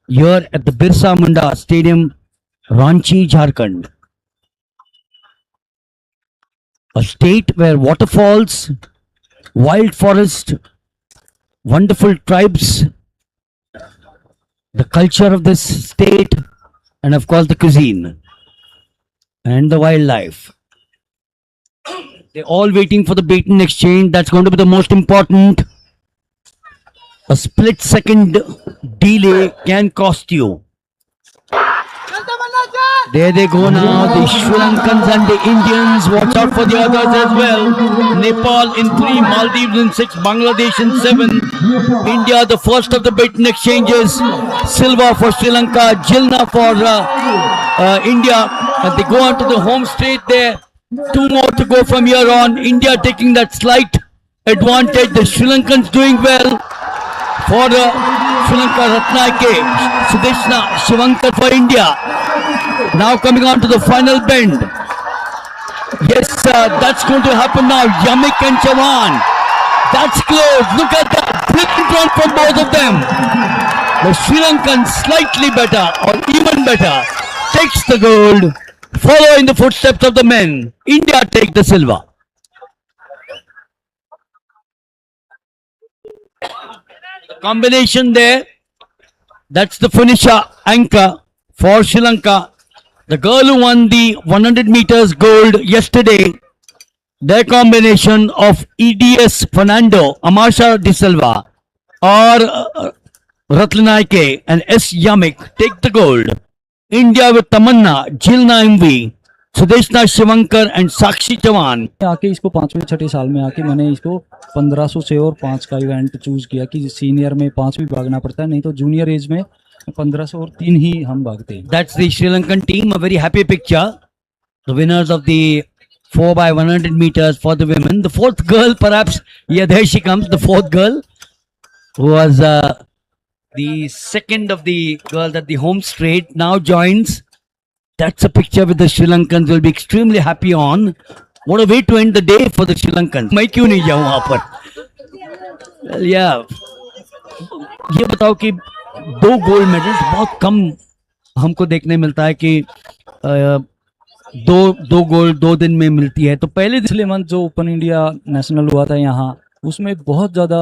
here at the Birsa Munda Stadium, Ranchi, Jharkhand. A state where waterfalls, wild forest, wonderful tribes, the culture of this state, and of course the cuisine and the wildlife. They're all waiting for the baton exchange. That's going to be the most important. A split second delay can cost you. There they go now, the Sri Lankans and the Indians. Watch out for the others as well. Nepal in 3, Maldives in 6, Bangladesh in 7. India, the first of the baton exchanges. Silva for Sri Lanka, Jilna for India. And they go on to the home straight there. 2 more to go from here on. India taking that slight advantage. The Sri Lankans doing well. For Sri Lanka, Ratnayake, Sudeshna, Shivankar for India. Now coming on to the final bend. Yes, that's going to happen now. Yamik and Chavan. That's close. Look at that. Brilliant run from both of them. The Sri Lankan slightly better or even better takes the gold. Follow in the footsteps of the men. India take the silver. Combination there. That's the finisher anchor for Sri Lanka. The girl who won the 100 meters gold yesterday, their combination of EDS Fernando, Amasha De Silva, or Ratnayake and S. Yamik take the gold. India with Tamanna, Jilna MV, Sudeshna Shivankar and Sakshi Chavan. आके इसको 5वें छठे साल में आके मैंने इसको 1500 से और 5 का इवेंट चूज किया कि सीनियर में 5 भी भागना पड़ता है, नहीं तो जूनियर एज में 1500 और 3 ही हम भागते हैं. That's the Sri Lankan team, a very happy picture. The winners of the 4x100 meters for the women. The fourth girl, perhaps, yeah, there she comes, the fourth girl, who was the second of the girls at the home straight, now joins. That's a picture with the Sri Lankans will be extremely happy on. What a way to end the day for the Sri Lankans. मैं क्यों नहीं जाऊँ वहाँ पर? Well, yeah. ये बताओ कि 2 gold medals बहुत कम हमको देखने मिलता है कि दो गोल्ड 2 दिन में मिलती है. तो पहले पिछले मंथ जो ओपन इंडिया नेशनल हुआ था यहाँ, उसमें बहुत ज्यादा